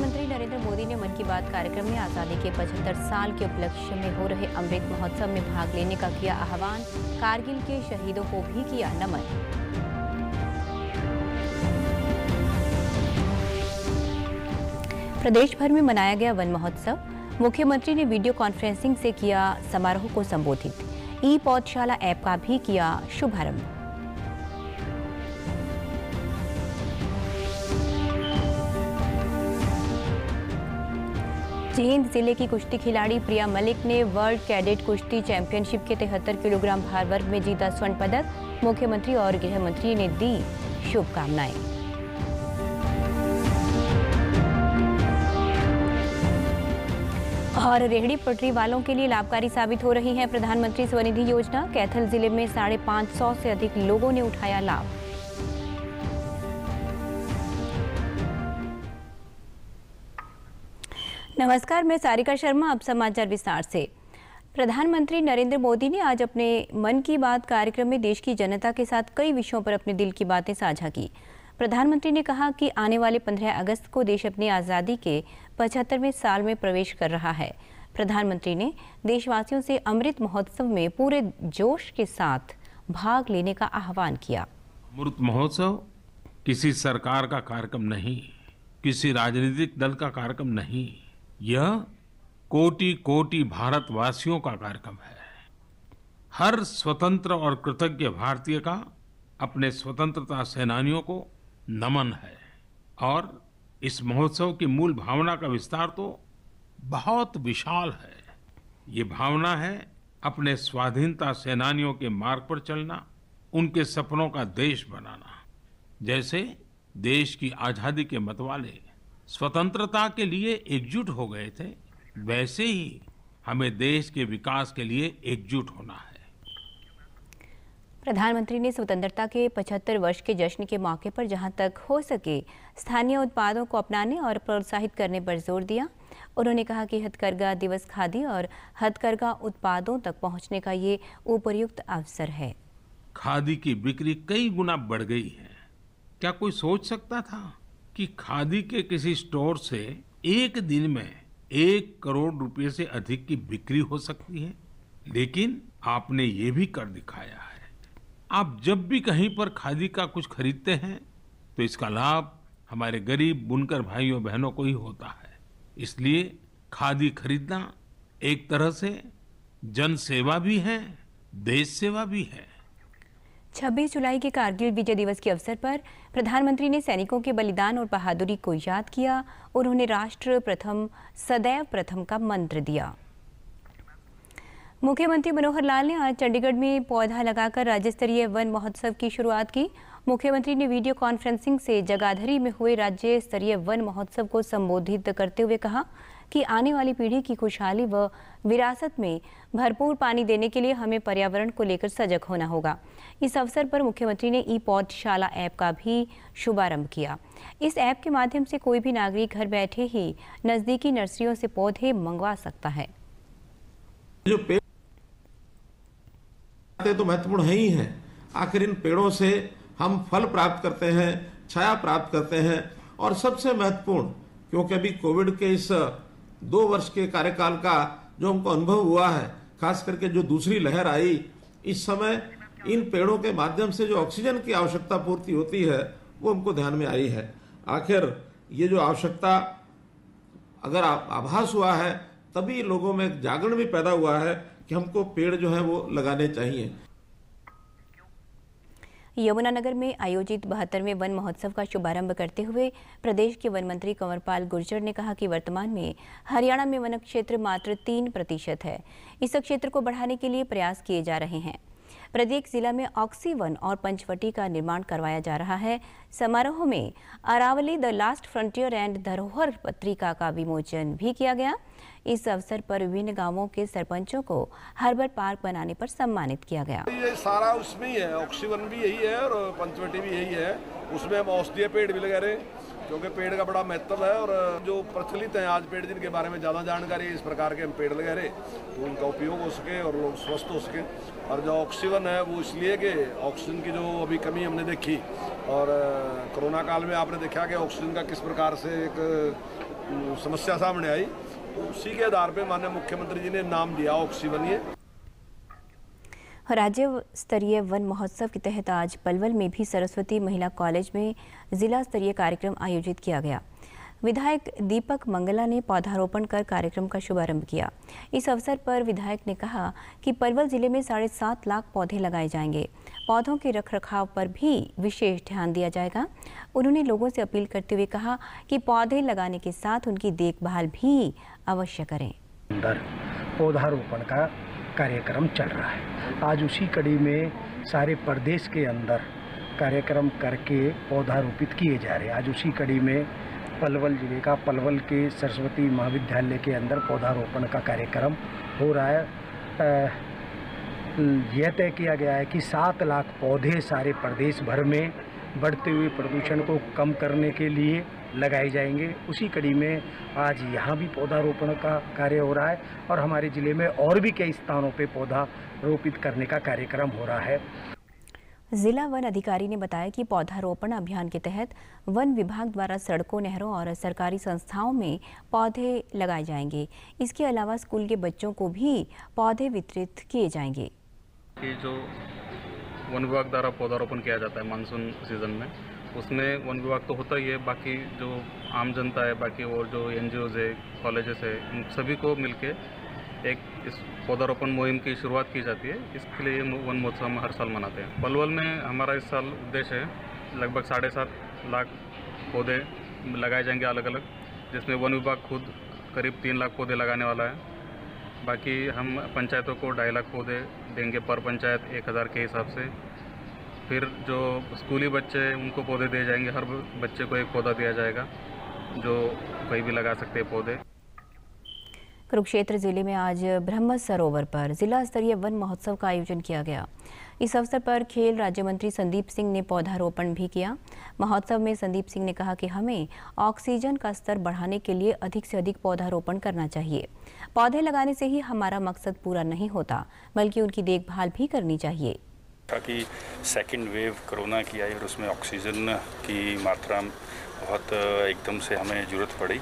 प्रधानमंत्री नरेंद्र मोदी ने मन की बात कार्यक्रम में आजादी के 75 साल के उपलक्ष्य में हो रहे अमृत महोत्सव में भाग लेने का किया आह्वान। कारगिल के शहीदों को भी किया नमन। प्रदेश भर में मनाया गया वन महोत्सव। मुख्यमंत्री ने वीडियो कॉन्फ्रेंसिंग से किया समारोह को संबोधित। ई पौधशाला ऐप का भी किया शुभारंभ। जींद जिले की कुश्ती खिलाड़ी प्रिया मलिक ने वर्ल्ड कैडेट कुश्ती चैंपियनशिप के 73 किलोग्राम भार वर्ग में जीता स्वर्ण पदक। मुख्यमंत्री और गृह मंत्री ने दी शुभकामनाएं। और रेहड़ी पटरी वालों के लिए लाभकारी साबित हो रही है प्रधानमंत्री स्वनिधि योजना। कैथल जिले में 550 से अधिक लोगों ने उठाया लाभ। नमस्कार, मैं सारिका शर्मा। अब समाचार विस्तार से। प्रधानमंत्री नरेंद्र मोदी ने आज अपने मन की बात कार्यक्रम में देश की जनता के साथ कई विषयों पर अपने दिल की बातें साझा की। प्रधानमंत्री ने कहा कि आने वाले 15 अगस्त को देश अपनी आज़ादी के 75वें साल में प्रवेश कर रहा है। प्रधानमंत्री ने देशवासियों से अमृत महोत्सव में पूरे जोश के साथ भाग लेने का आह्वान किया। अमृत महोत्सव किसी सरकार का कार्यक्रम नहीं, किसी राजनीतिक दल का कार्यक्रम नहीं, यह कोटि कोटि भारतवासियों का कार्यक्रम है। हर स्वतंत्र और कृतज्ञ भारतीय का अपने स्वतंत्रता सेनानियों को नमन है। और इस महोत्सव की मूल भावना का विस्तार तो बहुत विशाल है। ये भावना है अपने स्वाधीनता सेनानियों के मार्ग पर चलना, उनके सपनों का देश बनाना। जैसे देश की आजादी के मतवाले स्वतंत्रता के लिए एकजुट हो गए थे, वैसे ही हमें देश के विकास के लिए एकजुट होना है। प्रधानमंत्री ने स्वतंत्रता के 75 वर्ष के जश्न के मौके पर जहां तक हो सके स्थानीय उत्पादों को अपनाने और प्रोत्साहित करने पर जोर दिया। उन्होंने कहा कि हथकरघा दिवस खादी और हथकरघा उत्पादों तक पहुंचने का ये उपयुक्त अवसर है। खादी की बिक्री कई गुना बढ़ गई है। क्या कोई सोच सकता था कि खादी के किसी स्टोर से एक दिन में 1 करोड़ रुपए से अधिक की बिक्री हो सकती है? लेकिन आपने ये भी कर दिखाया है। आप जब भी कहीं पर खादी का कुछ खरीदते हैं तो इसका लाभ हमारे गरीब बुनकर भाइयों बहनों को ही होता है। इसलिए खादी खरीदना एक तरह से जन सेवा भी है, देश सेवा भी है। 26 जुलाई के कारगिल विजय दिवस के अवसर पर प्रधानमंत्री ने सैनिकों के बलिदान और बहादुरी को याद किया। उन्होंने राष्ट्र प्रथम सदैव प्रथम का मंत्र दिया। मुख्यमंत्री मनोहर लाल ने आज चंडीगढ़ में पौधा लगाकर राज्य स्तरीय वन महोत्सव की शुरुआत की। मुख्यमंत्री ने वीडियो कॉन्फ्रेंसिंग से जगाधरी में हुए राज्य स्तरीय वन महोत्सव को संबोधित करते हुए कहा कि आने वाली पीढ़ी की खुशहाली व विरासत में भरपूर पानी देने के लिए हमें पर्यावरण को लेकर सजग होना होगा। इस अवसर पर मुख्यमंत्री ने ई पौधशाला ऐप का भी शुभारंभ किया। इस ऐप के माध्यम से कोई भी नागरिक घर बैठे ही नजदीकी नर्सरियों से पौधे मंगवा सकता है। जो पेड़ तो महत्वपूर्ण है ही है। आखिर इन पेड़ों से हम फल प्राप्त करते हैं, छाया प्राप्त करते हैं, और सबसे महत्वपूर्ण, क्योंकि अभी कोविड के इस 2 वर्ष के कार्यकाल का जो हमको अनुभव हुआ है, खास करके जो दूसरी लहर आई, इस समय इन पेड़ों के माध्यम से जो ऑक्सीजन की आवश्यकता पूर्ति होती है वो हमको ध्यान में आई है। आखिर ये जो आवश्यकता अगर आभास हुआ है, तभी लोगों में जागरण भी पैदा हुआ है कि हमको पेड़ जो है वो लगाने चाहिए। यमुनानगर में आयोजित 72वें वन महोत्सव का शुभारंभ करते हुए प्रदेश के वन मंत्री कंवरपाल गुर्जर ने कहा कि वर्तमान में हरियाणा में वन क्षेत्र मात्र 3% है। इस क्षेत्र को बढ़ाने के लिए प्रयास किए जा रहे हैं। प्रत्येक जिला में ऑक्सीवन और पंचवटी का निर्माण करवाया जा रहा है। समारोह में Aravalli the last frontier and Dharohar पत्रिका का विमोचन भी किया गया। इस अवसर पर विभिन्न गांवों के सरपंचों को हर्बल पार्क बनाने पर सम्मानित किया गया। ये सारा उसमें ही है, ऑक्सीवन भी यही है और पंचवटी भी यही है। उसमें हम औषधीय पेड़ भी लगा रहे हैं, क्योंकि पेड़ का बड़ा महत्व है। और जो प्रचलित है आज पेड़ जिनके बारे में ज़्यादा जानकारी, इस प्रकार के हम पेड़ लगा रहे तो उनका उपयोग हो सके और लोग स्वस्थ हो सके। और जो ऑक्सीवन है वो इसलिए कि ऑक्सीजन की जो अभी कमी हमने देखी, और कोरोना काल में आपने देखा कि ऑक्सीजन का किस प्रकार से एक समस्या सामने आई, तो उसी के आधार पे माननीय मुख्यमंत्री जी ने नाम दिया ऑक्सीवन। राज्य स्तरीय वन महोत्सव के तहत आज पलवल में भी सरस्वती महिला कॉलेज में जिला स्तरीय कार्यक्रम आयोजित किया गया। विधायक दीपक मंगला ने पौधारोपण कर कार्यक्रम का शुभारंभ किया। इस अवसर पर विधायक ने कहा कि पलवल जिले में 7.5 लाख पौधे लगाए जाएंगे। पौधों के रखरखाव पर भी विशेष ध्यान दिया जाएगा। उन्होंने लोगों से अपील करते हुए कहा कि पौधे लगाने के साथ उनकी देखभाल भी अवश्य करें। पौधारोपण का कार्यक्रम चल रहा है। आज उसी कड़ी में सारे प्रदेश के अंदर कार्यक्रम करके पौधारोपित किए जा रहे हैं। आज उसी कड़ी में पलवल जिले का पलवल के सरस्वती महाविद्यालय के अंदर पौधारोपण का कार्यक्रम हो रहा है। यह तय किया गया है कि 7 लाख पौधे सारे प्रदेश भर में बढ़ते हुए प्रदूषण को कम करने के लिए लगाए जाएंगे। उसी कड़ी में आज यहाँ भी पौधारोपण का कार्य हो रहा है और हमारे ज़िले में और भी कई स्थानों पे पौधा रोपित करने का कार्यक्रम हो रहा है। जिला वन अधिकारी ने बताया कि पौधारोपण अभियान के तहत वन विभाग द्वारा सड़कों, नहरों और सरकारी संस्थाओं में पौधे लगाए जाएंगे। इसके अलावा स्कूल के बच्चों को भी पौधे वितरित किए जाएंगे। कि जो वन विभाग द्वारा पौधारोपण किया जाता है मानसून सीजन में, उसमें वन विभाग तो होता ही है, बाकी जो आम जनता है, बाकी और जो NGOs है, कॉलेजेस है, इन सभी को मिलके एक इस पौधारोपण मुहिम की शुरुआत की जाती है। इसके लिए वन महोत्सव हम हर साल मनाते हैं। पलवल में हमारा इस साल उद्देश्य है लगभग 7.5 लाख पौधे लगाए जाएंगे अलग अलग, जिसमें वन विभाग खुद करीब 3 लाख पौधे लगाने वाला है। बाकी हम पंचायतों को 2.5 लाख पौधे देंगे पर पंचायत 1000 के हिसाब से। फिर जो स्कूली बच्चे हैं उनको पौधे दिए जाएंगे, हर बच्चे को एक पौधा दिया जाएगा जो कहीं भी लगा सकते हैं पौधे। कुरुक्षेत्र जिले में आज ब्रह्म सरोवर पर जिला स्तरीय वन महोत्सव का आयोजन किया गया। इस अवसर पर खेल राज्य मंत्री संदीप सिंह ने पौधारोपण भी किया। महोत्सव में संदीप सिंह ने कहा कि हमें ऑक्सीजन का स्तर बढ़ाने के लिए अधिक से अधिक पौधारोपण करना चाहिए। पौधे लगाने से ही हमारा मकसद पूरा नहीं होता, बल्कि उनकी देखभाल भी करनी चाहिए। कि सेकेंड वेव कोरोना की आई और उसमें ऑक्सीजन की मात्रा बहुत एकदम से हमें ज़रूरत पड़ी,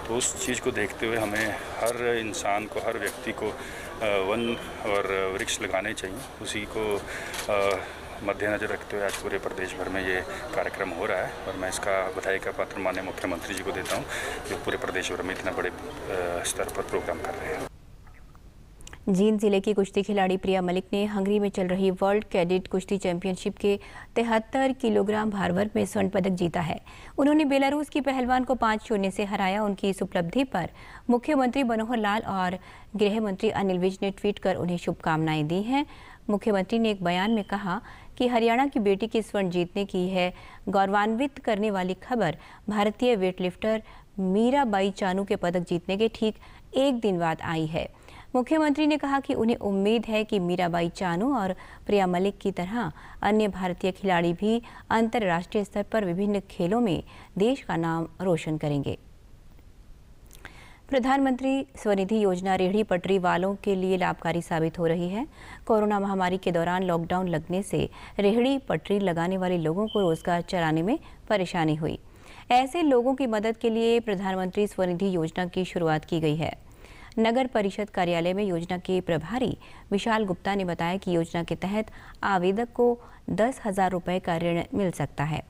तो उस चीज़ को देखते हुए हमें हर इंसान को, हर व्यक्ति को वन और वृक्ष लगाने चाहिए। उसी को मद्देनजर रखते हुए आज पूरे प्रदेश भर में ये कार्यक्रम हो रहा है और मैं इसका बधाई का पात्र माननीय मुख्यमंत्री जी को देता हूँ जो पूरे प्रदेश भर में इतना बड़े स्तर पर प्रोग्राम कर रहे हैं। जींद जिले की कुश्ती खिलाड़ी प्रिया मलिक ने हंगरी में चल रही वर्ल्ड कैडेट कुश्ती चैंपियनशिप के 73 किलोग्राम भार वर्ग में स्वर्ण पदक जीता है। उन्होंने बेलारूस की पहलवान को 5-0 से हराया। उनकी इस उपलब्धि पर मुख्यमंत्री मनोहर लाल और गृह मंत्री अनिल विज ने ट्वीट कर उन्हें शुभकामनाएं दी हैं। मुख्यमंत्री ने एक बयान में कहा कि हरियाणा की बेटी की स्वर्ण जीतने की है गौरवान्वित करने वाली खबर भारतीय वेटलिफ्टर मीराबाई चानू के पदक जीतने के ठीक एक दिन बाद आई है। मुख्यमंत्री ने कहा कि उन्हें उम्मीद है कि मीराबाई चानू और प्रिया मलिक की तरह अन्य भारतीय खिलाड़ी भी अंतर्राष्ट्रीय स्तर पर विभिन्न खेलों में देश का नाम रोशन करेंगे। प्रधानमंत्री स्वनिधि योजना रेहड़ी पटरी वालों के लिए लाभकारी साबित हो रही है। कोरोना महामारी के दौरान लॉकडाउन लगने से रेहड़ी पटरी लगाने वाले लोगों को रोजगार चलाने में परेशानी हुई। ऐसे लोगों की मदद के लिए प्रधानमंत्री स्वनिधि योजना की शुरुआत की गई है। नगर परिषद कार्यालय में योजना के प्रभारी विशाल गुप्ता ने बताया कि योजना के तहत आवेदक को 10,000 रुपये का ऋण मिल सकता है।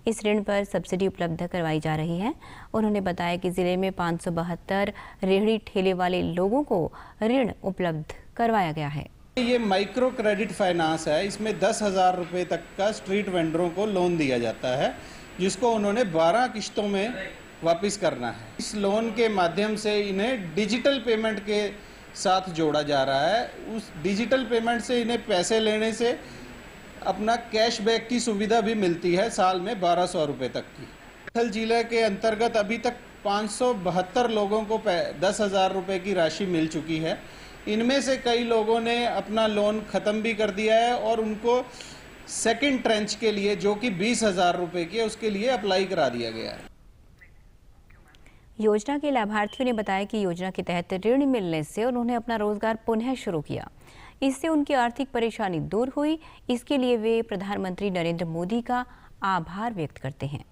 इस ऋण पर सब्सिडी उपलब्ध करवाई जा रही है। उन्होंने बताया कि जिले में 572 रेहड़ी ठेले वाले लोगों को ऋण उपलब्ध करवाया गया है। ये माइक्रो क्रेडिट फाइनेंस है। इसमें 10,000 रुपये तक का स्ट्रीट वेंडरों को लोन दिया जाता है, जिसको उन्होंने 12 किस्तों में वापस करना है। इस लोन के माध्यम से इन्हें डिजिटल पेमेंट के साथ जोड़ा जा रहा है। उस डिजिटल पेमेंट से इन्हें पैसे लेने से अपना कैशबैक की सुविधा भी मिलती है, साल में 1200 रुपये तक की। कैथल जिले के अंतर्गत अभी तक 572 लोगों को 10,000 रुपये की राशि मिल चुकी है। इनमें से कई लोगों ने अपना लोन ख़त्म भी कर दिया है और उनको सेकेंड ट्रेंच के लिए, जो कि 20,000 रुपये की है, उसके लिए अप्लाई करा दिया गया है। योजना के लाभार्थियों ने बताया कि योजना के तहत ऋण मिलने से उन्होंने अपना रोजगार पुनः शुरू किया। इससे उनकी आर्थिक परेशानी दूर हुई। इसके लिए वे प्रधानमंत्री नरेंद्र मोदी का आभार व्यक्त करते हैं।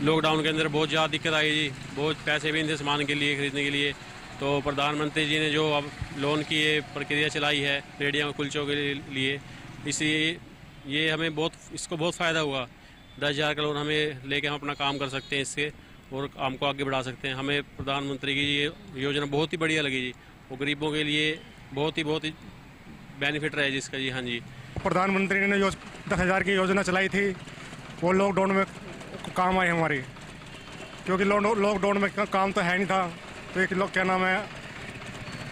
लॉकडाउन के अंदर बहुत ज़्यादा दिक्कत आई जी, बहुत पैसे भी नहीं थे सामान के लिए खरीदने के लिए। तो प्रधानमंत्री जी ने जो अब लोन की ये प्रक्रिया चलाई है रेहड़ियों कुलचों के लिए, इसलिए ये हमें इसको बहुत फ़ायदा हुआ। 10,000 का लोन हमें लेके हम अपना काम कर सकते हैं इससे और काम को आगे बढ़ा सकते हैं। हमें प्रधानमंत्री की ये योजना बहुत ही बढ़िया लगी जी, वो गरीबों के लिए बहुत ही बेनिफिट रहे जिसका जी। हाँ जी, प्रधानमंत्री ने जो 10,000 की योजना चलाई थी वो लॉकडाउन में काम आई हमारी, क्योंकि लॉकडाउन में काम तो है नहीं था। तो एक लोग क्या नाम है,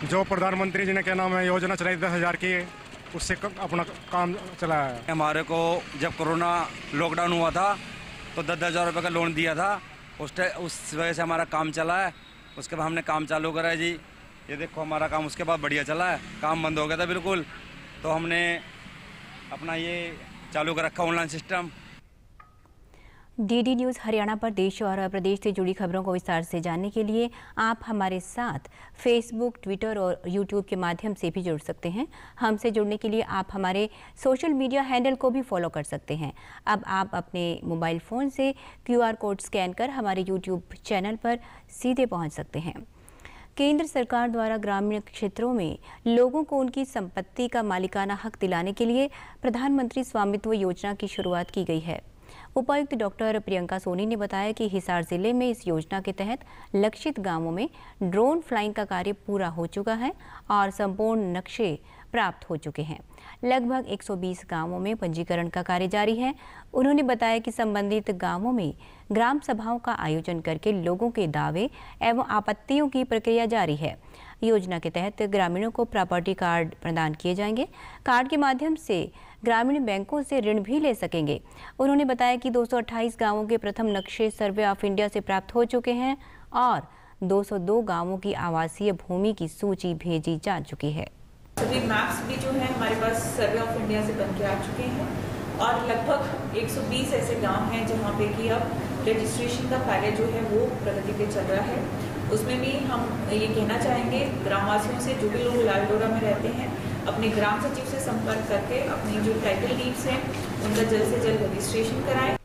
जो प्रधानमंत्री जी ने क्या नाम है योजना चलाई 10,000 की, उससे अपना काम चलाया है। हमारे को जब कोरोना लॉकडाउन हुआ था तो 10,000 रुपये का लोन दिया था, उस वजह से हमारा काम चला है। उसके बाद हमने काम चालू करा है जी, ये देखो हमारा काम उसके बाद बढ़िया चला है। काम बंद हो गया था बिल्कुल, तो हमने अपना ये चालू कर रखा online system. DD news Haryana पर देश और प्रदेश से जुड़ी खबरों को विस्तार से जानने के लिए आप हमारे साथ फेसबुक, ट्विटर और यूट्यूब के माध्यम से भी जुड़ सकते हैं। हमसे जुड़ने के लिए आप हमारे सोशल मीडिया हैंडल को भी फॉलो कर सकते हैं। अब आप अपने मोबाइल फ़ोन से QR कोड स्कैन कर हमारे यूट्यूब चैनल पर सीधे पहुँच सकते हैं। केंद्र सरकार द्वारा ग्रामीण क्षेत्रों में लोगों को उनकी संपत्ति का मालिकाना हक दिलाने के लिए प्रधानमंत्री स्वामित्व योजना की शुरुआत की गई है। उपायुक्त डॉक्टर प्रियंका सोनी ने बताया कि हिसार जिले में इस योजना के तहत लक्षित गांवों में ड्रोन फ्लाइंग का कार्य पूरा हो चुका है और संपूर्ण नक्शे प्राप्त हो चुके हैं। लगभग 120 गांवों में पंजीकरण का कार्य जारी है। उन्होंने बताया कि संबंधित गांवों में ग्राम सभाओं का आयोजन करके लोगों के दावे एवं आपत्तियों की प्रक्रिया जारी है। योजना के तहत ग्रामीणों को प्रॉपर्टी कार्ड प्रदान किए जाएंगे। कार्ड के माध्यम से ग्रामीण बैंकों से ऋण भी ले सकेंगे। उन्होंने बताया कि 228 गांवों के प्रथम नक्शे सर्वे ऑफ इंडिया से प्राप्त हो चुके हैं और 202 गांवों की आवासीय भूमि की सूची भेजी जा चुकी है। सभी मैप्स भी जो है हमारे पास सर्वे ऑफ इंडिया से बन के आ चुके हैं और लगभग 120 ऐसे गांव हैं जहां पे कि अब रजिस्ट्रेशन का कार्य जो है वो प्रगति पे चल रहा है। उसमें भी हम ये कहना चाहेंगे ग्रामवासियों से, जो भी लोग लालडोरा में रहते हैं, अपने ग्राम सचिव से संपर्क करके अपनी जो टाइटल डीड्स हैं उनका जल्द से जल्द रजिस्ट्रेशन कराएं।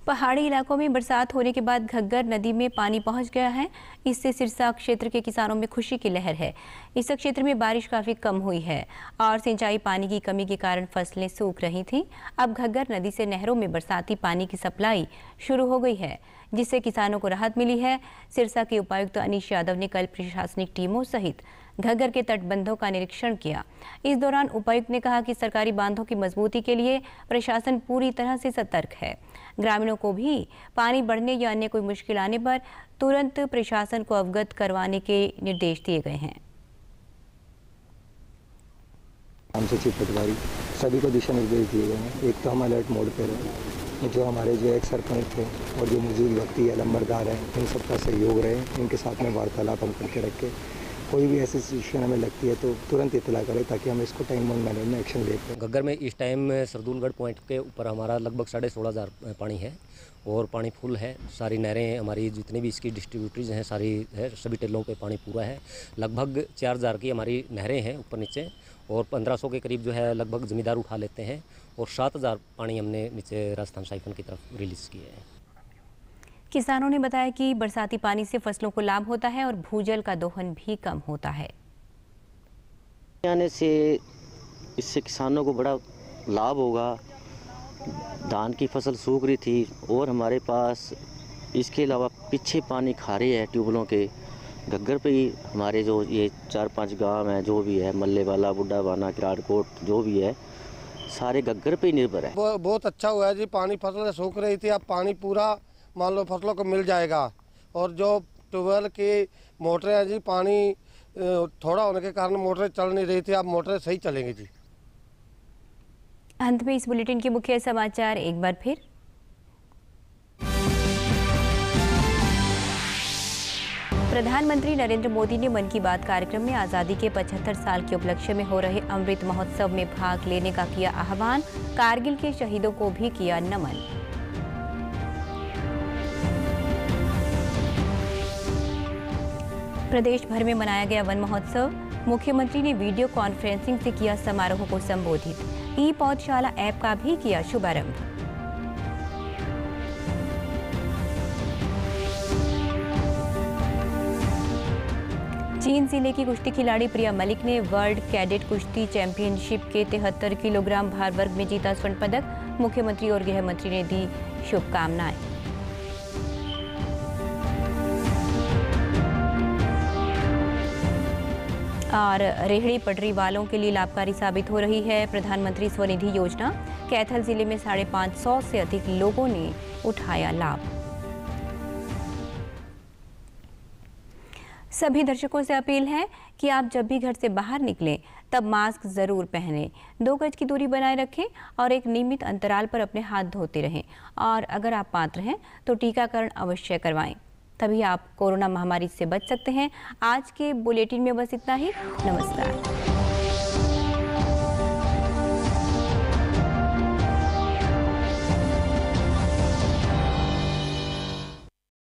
पहाड़ी इलाकों में बरसात होने के बाद घग्गर नदी में पानी पहुंच गया है। इससे सिरसा क्षेत्र के किसानों में खुशी की लहर है। इस क्षेत्र में बारिश काफ़ी कम हुई है और सिंचाई पानी की कमी के कारण फसलें सूख रही थीं। अब घग्गर नदी से नहरों में बरसाती पानी की सप्लाई शुरू हो गई है, जिससे किसानों को राहत मिली है। सिरसा के उपायुक्त अनीश यादव ने कल प्रशासनिक टीमों सहित घग्गर के तटबंधों का निरीक्षण किया। इस दौरान उपायुक्त ने कहा कि सरकारी बांधों की मजबूती के लिए प्रशासन पूरी तरह से सतर्क है। ग्रामीणों को भी पानी बढ़ने या अन्य कोई मुश्किल आने पर तुरंत प्रशासन को अवगत करवाने के निर्देश दिए गए हैं। ग्राम सचिव पटवारी सभी को दिशा निर्देश दिए गए हैं। एक तो हम अलर्ट मोड पे रहे, जो हमारे जो एक सरपंच थे और जो मौजूद व्यक्ति है लंबरदार हैं, इन सबका सहयोग रहे, इनके साथ में वार्तालाप हम करके रखे। कोई भी ऐसी सिचुएशन हमें लगती है तो तुरंत इतला करें ताकि हम इसको टाइम बाउंड मैनर में एक्शन ले पाएं। घग्गर में इस टाइम सरदूलगढ़ पॉइंट के ऊपर हमारा लगभग 16,500 पानी है और पानी फुल है। सारी नहरें हमारी जितनी भी इसकी डिस्ट्रीब्यूटरीज हैं सारी है, सभी टेलों पे पानी पूरा है। लगभग 4,000 की हमारी नहरें हैं ऊपर नीचे और 1,500 के करीब जो है लगभग ज़मींदार उठा लेते हैं और 7,000 पानी हमने नीचे राजस्थान साइफन की तरफ रिलीज़ किए हैं। किसानों ने बताया कि बरसाती पानी से फसलों को लाभ होता है और भूजल का दोहन भी कम होता है। आने से इससे किसानों को बड़ा लाभ होगा। धान की फसल सूख रही थी और हमारे पास इसके अलावा पीछे पानी खारे है ट्यूबवेलों के। घग्गर पे ही हमारे जो ये 4-5 गांव हैं, जो भी है मल्ले वाला, बुड्ढा बाना, किराड़कोट, जो भी है सारे घग्गर पे ही निर्भर है। बहुत अच्छा हुआ है जी, पानी फसलें सूख रही थी, अब पानी पूरा मान लो फसलों को मिल जाएगा। और जो ट्यूबवेल की मोटरें हैं जी, पानी थोड़ा होने के कारण मोटरें चल नहीं रही थी, अब मोटरें सही चलेंगी जी। अंत में इस बुलेटिन के मुख्य समाचार एक बार फिर। प्रधानमंत्री नरेंद्र मोदी ने मन की बात कार्यक्रम में आज़ादी के 75 साल के उपलक्ष्य में हो रहे अमृत महोत्सव में भाग लेने का किया आह्वान। कारगिल के शहीदों को भी किया नमन। प्रदेश भर में मनाया गया वन महोत्सव। मुख्यमंत्री ने वीडियो कॉन्फ्रेंसिंग से किया समारोह को संबोधित। ई पौधशाला ऐप का भी किया शुभारंभ। चीन जिले की कुश्ती खिलाड़ी प्रिया मलिक ने वर्ल्ड कैडेट कुश्ती चैंपियनशिप के 73 किलोग्राम भार वर्ग में जीता स्वर्ण पदक। मुख्यमंत्री और गृह मंत्री ने दी शुभकामनाएं। और रेहड़ी पटरी वालों के लिए लाभकारी साबित हो रही है प्रधानमंत्री स्वनिधि योजना। कैथल जिले में 550 से अधिक लोगों ने उठाया लाभ। सभी दर्शकों से अपील है कि आप जब भी घर से बाहर निकलें तब मास्क जरूर पहनें, 2 गज की दूरी बनाए रखें और एक नियमित अंतराल पर अपने हाथ धोते रहें। और अगर आप पात्र हैं तो टीकाकरण अवश्य करवाएं, तभी आप कोरोना महामारी से बच सकते हैं। आज के बुलेटिन में बस इतना ही। नमस्कार।